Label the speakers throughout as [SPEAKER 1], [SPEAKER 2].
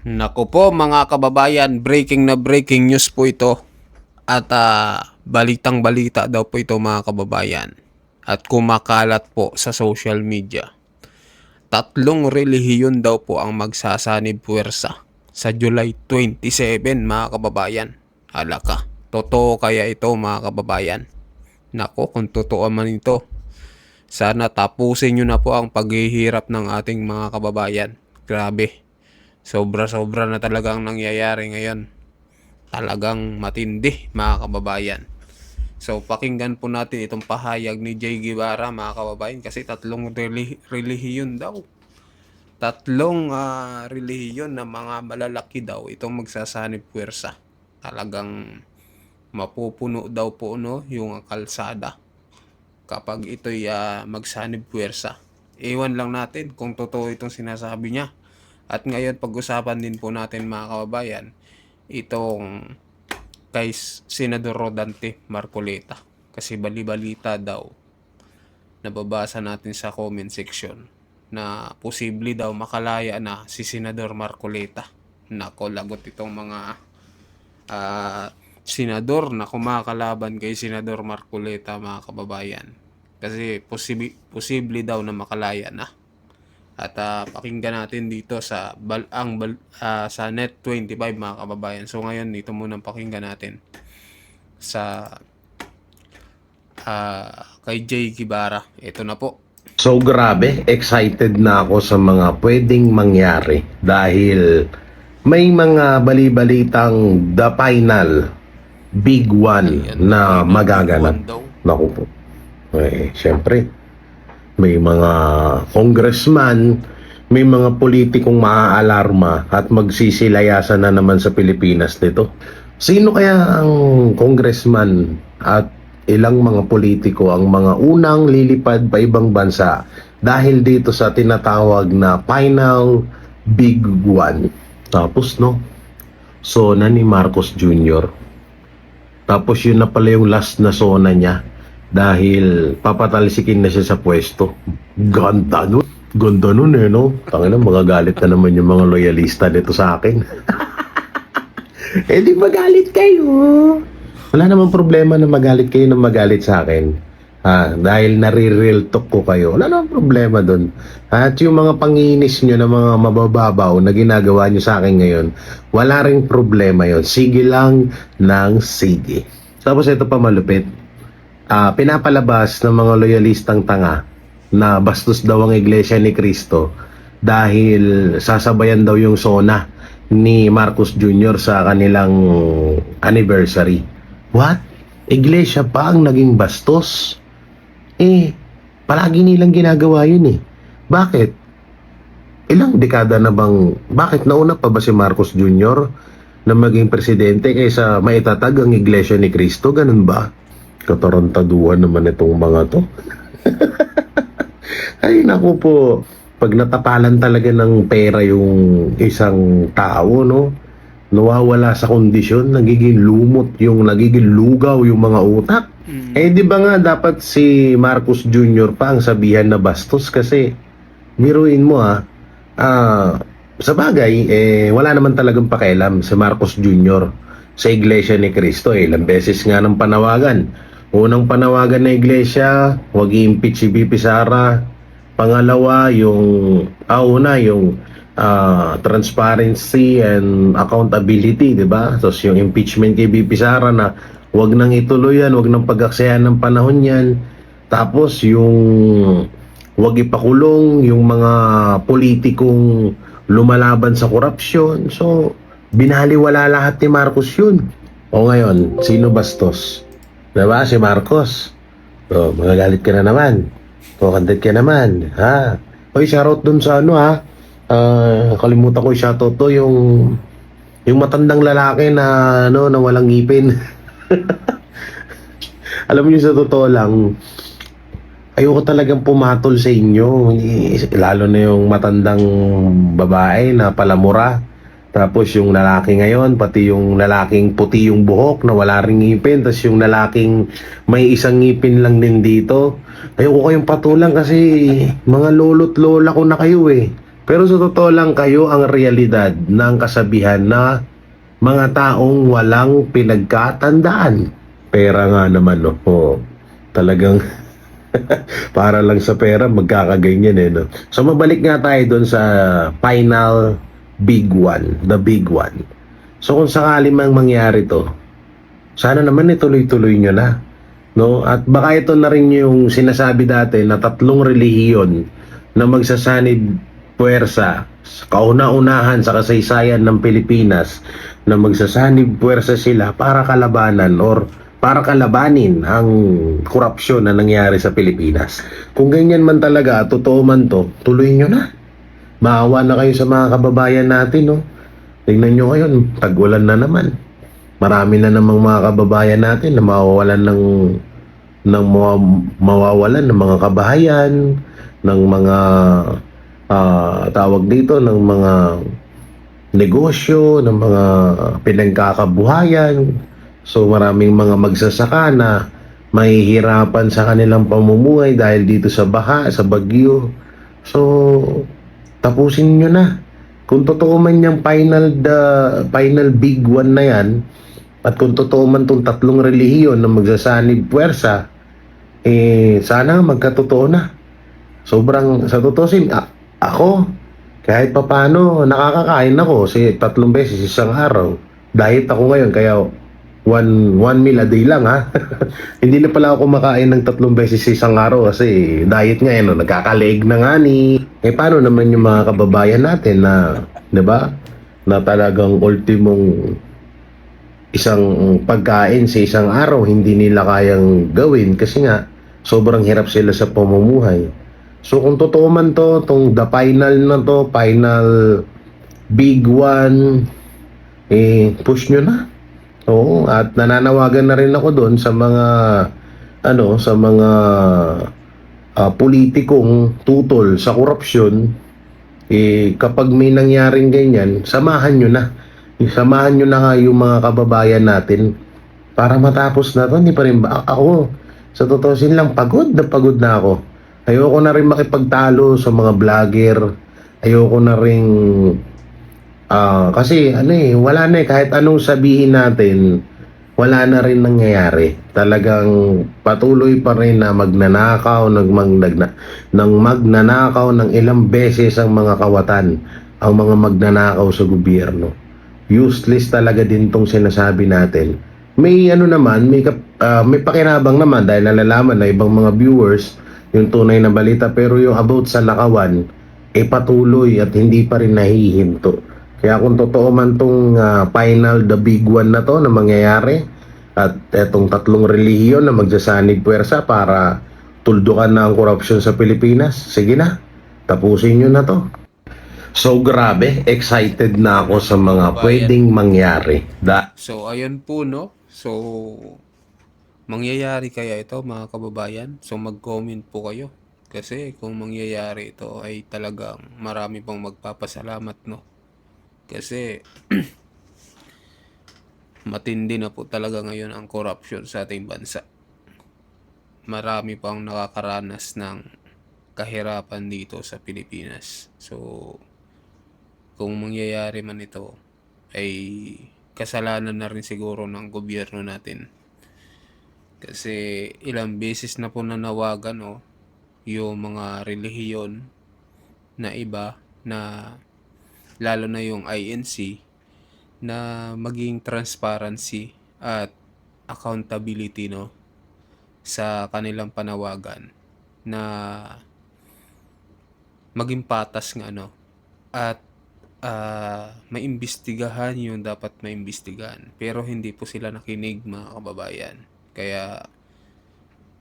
[SPEAKER 1] Naku po mga kababayan, breaking news po ito. At balitang balita daw po ito mga kababayan. At kumakalat po sa social media. Tatlong relihiyon daw po ang magsasanib puwersa sa July 27 mga kababayan. Hala ka, totoo kaya ito mga kababayan? Nako, kung totoo man ito, sana tapusin nyo na po ang paghihirap ng ating mga kababayan. Grabe. Sobra-sobra na talagang nangyayari ngayon. Talagang matindi mga kababayan. So pakinggan po natin itong pahayag ni Jay Guevara mga kababayan kasi tatlong relihiyon daw. Tatlong relihiyon na mga malalaki daw itong magsasanib puwersa. Talagang mapupuno daw po yung kalsada kapag ito'y magsanib puwersa. Iwan lang natin kung totoo itong sinasabi niya. At ngayon pag-usapan din po natin mga kababayan itong kay Senador Rodante Marcoleta. Kasi bali-balita daw nababasa natin sa comment section na posible daw makalaya na si Senador Marcoleta. Nako, lagot itong mga senador na kumakalaban kay Senador Marcoleta mga kababayan. Kasi posible daw na makalaya na. At pakinggan natin dito sa sa Net 25 mga kababayan. So ngayon dito muna pakinggan natin sa kay Jay Guevara. Ito na po.
[SPEAKER 2] So grabe, excited na ako sa mga pwedeng mangyari dahil may mga bali-balitang the final big one
[SPEAKER 1] Ayan,
[SPEAKER 2] na
[SPEAKER 1] final
[SPEAKER 2] magaganap.
[SPEAKER 1] big one daw.
[SPEAKER 2] Naku po. Siyempre, may mga congressman, may mga politikong maaalarma at magsisilayasan na naman sa Pilipinas nito. Sino kaya ang congressman at ilang mga politiko ang mga unang lilipad pa ibang bansa dahil dito sa tinatawag na final big one? Tapos sona ni Marcos Jr. Tapos yun na pala yung last na sona niya dahil papatalsikin na siya sa pwesto. Ganda nun. Ganda nun no? Tangina, magagalit na naman yung mga loyalista dito sa akin. Di magalit kayo. Wala namang problema na magalit kayo na magalit sa akin. Dahil nare-real talk ko kayo. Wala namang problema dun. At yung mga panginis nyo na mga mabababaw na ginagawa nyo sa akin ngayon, wala ring problema yon. Sige lang ng sige. Tapos ito pa malupit. Pinapalabas ng mga loyalistang tanga na bastos daw ang Iglesia ni Cristo dahil sasabayan daw yung sona ni Marcos Jr. sa kanilang anniversary. What? Iglesia pa ang naging bastos? Palagi nilang ginagawa yun Bakit? Ilang dekada na bang, bakit nauna pa ba si Marcos Jr. na maging presidente kaysa maitatag ang Iglesia ni Cristo? Ganun ba? Katarantaduhan naman itong mga to. Ay naku po, pag natapalan talaga ng pera yung isang tao, nawawala sa kondisyon, nagiging nagiging lugaw yung mga utak. Di ba nga dapat si Marcos Jr. pa ang sabihan na bastos kasi biruin mo sa bagay, wala naman talagang pakialam si Marcos Jr. sa Iglesia ni Cristo. Ilang beses nga ng panawagan. Unang panawagan na iglesia, huwag i-impeach si BP Sara. Pangalawa, yung transparency and accountability, di ba? Tapos yung impeachment kay BP Sara na huwag nang ituloy yan, huwag nang pag-aksayan ng panahon yan. Tapos yung huwag ipakulong yung mga politikong lumalaban sa korupsyon. So, binaliwala lahat ni Marcos yun. O ngayon, sino bastos? Diba? Si Marcos. So, magagalit ka na naman. Kukandet ka naman. Hoy, shoutout dun sa kalimutan ko shoutout to yung matandang lalaki na na walang ngipin. Alam mo sa totoo lang, ayoko talagang pumatol sa inyo. Lalo na yung matandang babae na palamura. Tapos yung lalaki ngayon, pati yung lalaking puti yung buhok na wala ring ngipin, tapos yung lalaking may isang ngipin lang din dito. Ayoko kayong patulang kasi mga lolo't lola ko na kayo Pero sa totoo lang, kayo ang realidad ng kasabihan na mga taong walang pinagkatandaan. Pera nga naman, no? Oo. Talagang para lang sa pera, magkakaganyan eh, no? So, mabalik nga tayo doon sa final big one, the big one. So, kung sakali mang mangyari to, sana naman ituloy-tuloy nyo na. No? At baka ito na rin yung sinasabi dati na tatlong relihiyon na magsasanib puwersa sa kauna-unahan sa kasaysayan ng Pilipinas, na magsasanib puwersa sila para kalabanan or para kalabanin ang korupsyon na nangyari sa Pilipinas. Kung ganyan man talaga, totoo man to, tuloy nyo na. Maawa na kayo sa mga kababayan natin, no? Tingnan nyo ngayon, tag-ulan na naman. Marami na namang mga kababayan natin na mawawalan mawawalan ng mga kabahayan, ng mga tawag dito, ng mga negosyo, ng mga pinagkakabuhayan. So maraming mga magsasaka na mahihirapan sa kanilang pamumuhay dahil dito sa baha, sa bagyo. So tapusin nyo na. Kung totoo man yung final big one na yan, at kung totoo man tong tatlong relihiyon na magsasanib puwersa, sana magkatotoo na. Sobrang, sa totoo ako, kahit papano, nakakakain ako kasi 3 beses isang araw. Diet ako ngayon, kaya one meal a day lang, ha. Hindi na pala ako kumakain ng 3 beses isang araw kasi diet nga no, nagkakaleeg na nga ni. Paano naman yung mga kababayan natin na, 'di ba? Na talagang ultimong isang pagkain sa isang araw hindi nila kayang gawin kasi nga sobrang hirap sila sa pamumuhay. So kung totoo man to, tong the final na to, final big one, push nyo na. Oo, at nananawagan na rin ako doon sa mga sa mga politikong tutol sa korupsyon. Kapag may nangyaring ganyan, samahan nyo na. Samahan nyo na nga yung mga kababayan natin para matapos na to. Hindi pa rin ba ako, sa totoo lang, pagod na ako. Ayoko na rin makipagtalo sa mga vlogger. Ayoko na rin kasi wala na kahit anong sabihin natin, wala na rin nangyayari. Talagang patuloy pa rin na magnanakaw ng ilang beses ang mga kawatan, ang mga magnanakaw sa gobyerno. Useless talaga din tong sinasabi natin. May naman, may pakinabang naman dahil nalalaman na ibang mga viewers yung tunay na balita, pero yung about sa nakawan patuloy at hindi pa rin nahihinto. Kaya kung totoo man tong final, the big one na to na mangyayari, at etong tatlong relihiyon na magsasanib puwersa para tuldukan na ang korupsyon sa Pilipinas, sige na, tapusin nyo na to. So grabe, excited na ako sa mga pwedeng mangyari.
[SPEAKER 1] So ayun po, no? So mangyayari kaya ito, mga kababayan? So mag-comment po kayo. Kasi kung mangyayari ito ay talagang marami pang magpapasalamat, no? Kasi matindi na po talaga ngayon ang corruption sa ating bansa. Marami pang nakakaranas ng kahirapan dito sa Pilipinas. So kung mangyayari man ito ay kasalanan na rin siguro ng gobyerno natin. Kasi ilang beses na po nanawagan yung mga relihiyon na iba, na lalo na yung INC, na maging transparency at accountability sa kanilang panawagan, na maging patas nga at maimbestigahan yung dapat maimbestigahan, pero hindi po sila nakinig, mga kababayan. Kaya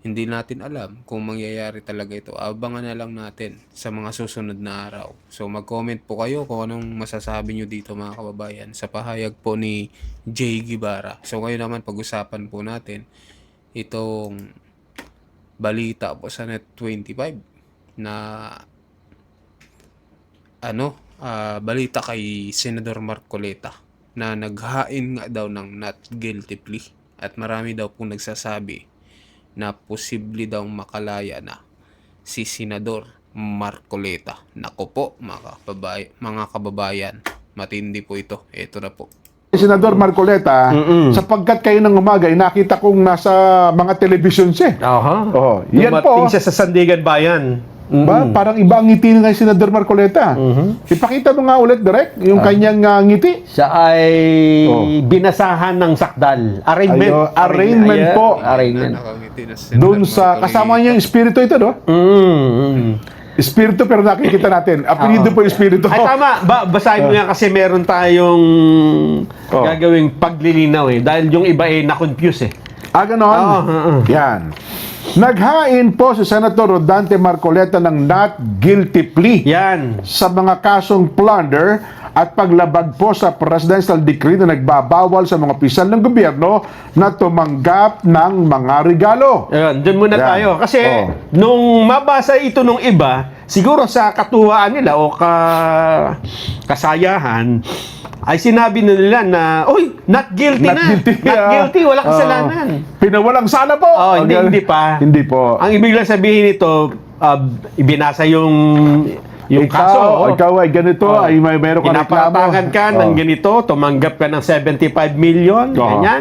[SPEAKER 1] hindi natin alam kung mangyayari talaga ito. Abangan na lang natin sa mga susunod na araw. So mag-comment po kayo kung anong masasabi nyo dito, mga kababayan, sa pahayag po ni Jay Guevara. So ngayon naman pag-usapan po natin itong balita po sa Net25 na balita kay Senador Marcoleta na naghain nga daw ng not guilty plea, at marami daw pong nagsasabi na posible daw makalaya na si Senador Marcoleta. Nako po, mga kababayan. Matindi po ito. Ito na po.
[SPEAKER 3] Senador Marcoleta, sapagkat kayo ng umaga, nakita kong nasa mga television siya.
[SPEAKER 4] Aha.
[SPEAKER 3] Oh, yan
[SPEAKER 4] Dumating
[SPEAKER 3] po.
[SPEAKER 4] siya sa Sandigan Bayan.
[SPEAKER 3] Ba, parang iba ang ngiti ng Senador Marcoleta. Ipakita mo nga ulit, direct, yung kanyang ngiti.
[SPEAKER 4] Siya ay binasahan ng sakdal. Arraignment.
[SPEAKER 3] Ayo, arraignment
[SPEAKER 4] Ayan,
[SPEAKER 3] po.
[SPEAKER 4] Arraignment.
[SPEAKER 1] Nakangiti na si
[SPEAKER 3] Doon
[SPEAKER 1] Senator
[SPEAKER 3] sa,
[SPEAKER 1] Marcoleta.
[SPEAKER 3] kasama niya yung espiritu ito, no? Espiritu, pero nakikita natin. Apelido po yung espiritu.
[SPEAKER 4] Ay tama, basahin mo nga kasi meron tayong gagawing paglilinaw eh. Dahil yung iba eh na-confuse eh.
[SPEAKER 3] Ganon? Yan. Naghain po si Senator Rodante Marcoleta ng not guilty plea
[SPEAKER 4] Yan.
[SPEAKER 3] sa mga kasong plunder at paglabag po sa presidential decree na nagbabawal sa mga opisyal ng gobyerno na tumanggap ng mga regalo.
[SPEAKER 4] Ayun, dun muna
[SPEAKER 3] Yan.
[SPEAKER 4] tayo. Kasi nung mabasa ito nung iba, siguro sa katuwaan nila o kasayahan, ay sinabi na nila na, "Uy, not guilty
[SPEAKER 3] Not
[SPEAKER 4] na.
[SPEAKER 3] guilty,
[SPEAKER 4] Not guilty, wala kasalanan."
[SPEAKER 3] Pinawalang sala po.
[SPEAKER 4] Oh, hindi pa.
[SPEAKER 3] Hindi po.
[SPEAKER 4] Ang ibig lang sabihin nito, ibinasa yung kaso.
[SPEAKER 3] ikaw ay ganito, ay mayroon ka reklamo.
[SPEAKER 4] Inapatangan ka ng ganito, tumanggap ka ng 75 million,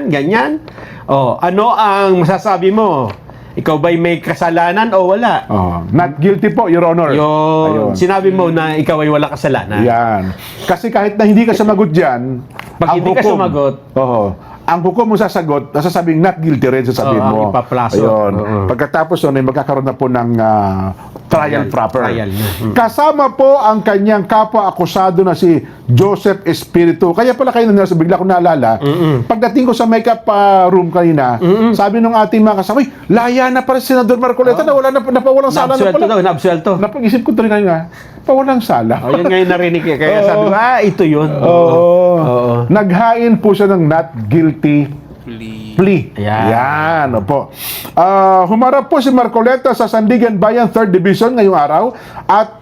[SPEAKER 4] ganyan. Ano ang masasabi mo? Ikaw ba'y may kasalanan o wala?
[SPEAKER 3] Not guilty po, Your Honor. Ayun.
[SPEAKER 4] Sinabi mo na ikaw ay wala kasalanan.
[SPEAKER 3] Yan. Kasi kahit na hindi ka sumagot dyan,
[SPEAKER 4] Pag hindi ka sumagot,
[SPEAKER 3] ang hukom mo sasagot, nasasabing not guilty rin sasabihin
[SPEAKER 4] ang
[SPEAKER 3] mo.
[SPEAKER 4] ipaplaso.
[SPEAKER 3] Ayun. Pagkatapos nun, ay magkakaroon na po ng trial proper.
[SPEAKER 4] Trial na.
[SPEAKER 3] Kasama po ang kanyang kapwa-akusado na si Joseph Espiritu. Kaya pala kayo na bigla ko naalala, pagdating ko sa makeup room kanina, sabi nung ating mga kasama, "Uy, laya na pala si Senador Marcoleta na wala na napawalang sala na
[SPEAKER 4] Naabsuelto
[SPEAKER 3] pala."
[SPEAKER 4] daw, naabsuelto.
[SPEAKER 3] Napag-isip ko tuloy kanina, pawalang sala.
[SPEAKER 4] Yun ngayon narinig ko. Kaya sabi ko, ito yun.
[SPEAKER 3] Oo. Naghain po siya ng not guilty plea.
[SPEAKER 4] Ayan.
[SPEAKER 3] Yan, opo. Humarap po si Marcoleta sa Sandigan Bayan 3rd Division ngayong araw at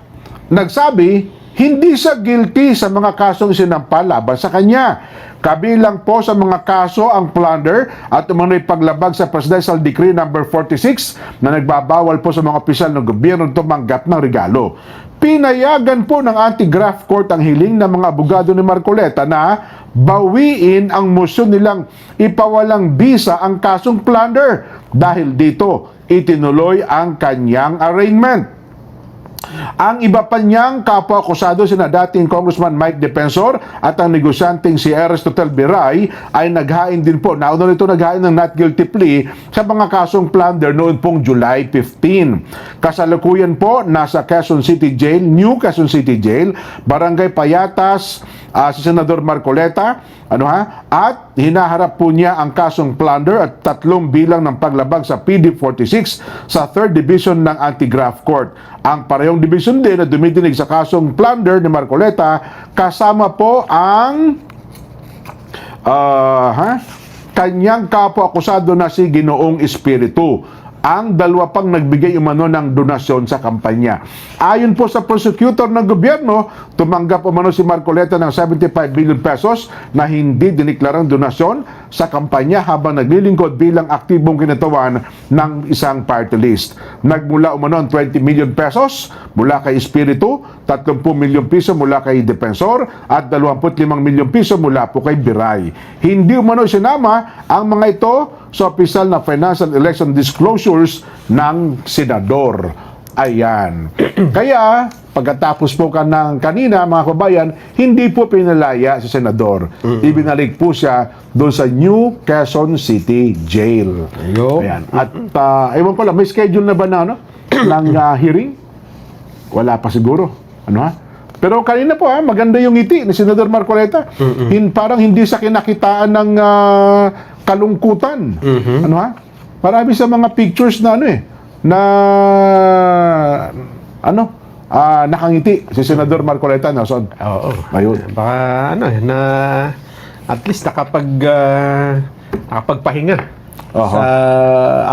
[SPEAKER 3] nagsabi hindi siya guilty sa mga kasong sinampal laban sa kanya. Kabilang po sa mga kaso ang plunder at umano'y paglabag sa Presidential Decree number 46 na nagbabawal po sa mga opisyal ng gobyerno tumanggap ng regalo. Pinayagan po ng anti-graft court ang hiling ng mga abogado ni Marcoleta na bawiin ang motion nilang ipawalang bisa ang kasong plunder. Dahil dito, itinuloy ang kanyang arraignment. Ang iba pa niyang kapwa-akusado sina dating Congressman Mike Defensor at ang negosyanteng si Aristotel Biray ay naghain din po, nauna nito naghain ng not guilty plea sa mga kasong plunder noon pong July 15. Kasalukuyan po nasa Quezon City Jail, New Quezon City Jail, Barangay Payatas, si Senador Marcoleta, at hinaharap po niya ang kasong plunder at 3 bilang ng paglabag sa PD 46 sa 3rd Division ng Anti-Graft Court. Ang parehong division din na dumidinig sa kasong plunder ni Marcoleta kasama po ang kanyang kapwa-akusado na si Ginoong Espiritu. Ang dalawa pang nagbigay umano ng donasyon sa kampanya. Ayon po sa prosecutor ng gobyerno, tumanggap umano si Marcoleta ng 75 billion pesos na hindi diniklarang donasyon sa kampanya habang naglilingkod bilang aktibong kinatawan ng isang party list. Nagmula umano ang 20 million pesos mula kay Espiritu, 30 milyon piso mula kay Defensor at 25 milyon piso mula po kay Biray. Hindi umano sinama ang mga ito sa opisyal na financial election disclosures ng senador. Ayan. Kaya, pagkatapos po ng kanina, mga kabayan, hindi po pinalaya si senador. Ibinalik po siya doon sa New Quezon City Jail. Ayan. At, ewan ko lang, may schedule na ba na, ng hearing? Wala pa siguro. Pero kanina po, maganda yung ngiti ni Senador Marcoleta. Parang hindi sa kinakitaan ng kalungkutan. Marami sa mga pictures na nakangiti si Senador Marcoleta. So, ayun.
[SPEAKER 4] Baka na at least nakapagpahinga sa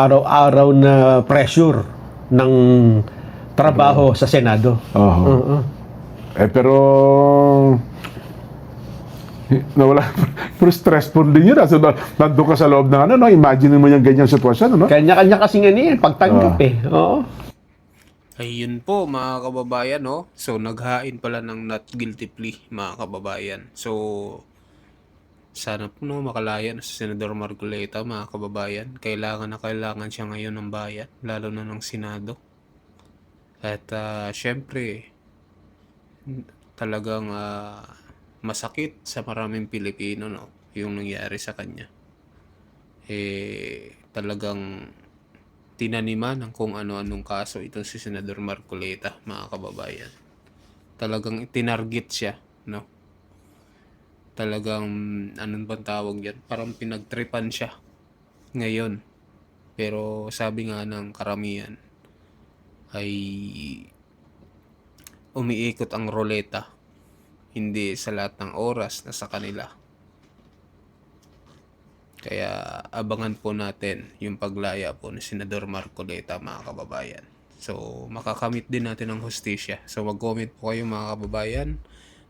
[SPEAKER 4] araw-araw na pressure ng trabaho sa Senado.
[SPEAKER 3] Pero nawala. Pero stressful din yun. So, nandun ka sa loob ng imagine mo yung ganyang sitwasyon,
[SPEAKER 4] Kanya-kanya kasing pagtanggap Oo.
[SPEAKER 1] Ayun po mga kababayan, no? So naghain pala ng not guilty plea mga kababayan. So sana po no makalaya na si Senador Marcoleta mga kababayan. Kailangan na kailangan siya ngayon ng bayan, lalo na ng Senado. At syempre talagang masakit sa maraming Pilipino, no, yung nangyari sa kanya. Talagang tinaniman ng kung ano-anong kaso itong si Senador Marcoleta mga kababayan. Talagang tinarget siya, no? Talagang anong bang tawag yan? Parang pinagtripan siya ngayon. Pero sabi nga ng karamihan ay umiikot ang roleta, hindi sa lahat ng oras na sa kanila. Kaya abangan po natin yung paglaya po ni Senador Marcoleta mga kababayan. So makakamit din natin ang hustisya. So mag-comment po kayo mga kababayan.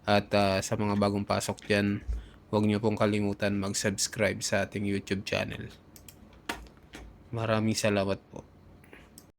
[SPEAKER 1] At sa mga bagong pasok dyan, huwag nyo pong kalimutan mag-subscribe sa ating YouTube channel. Maraming salamat po.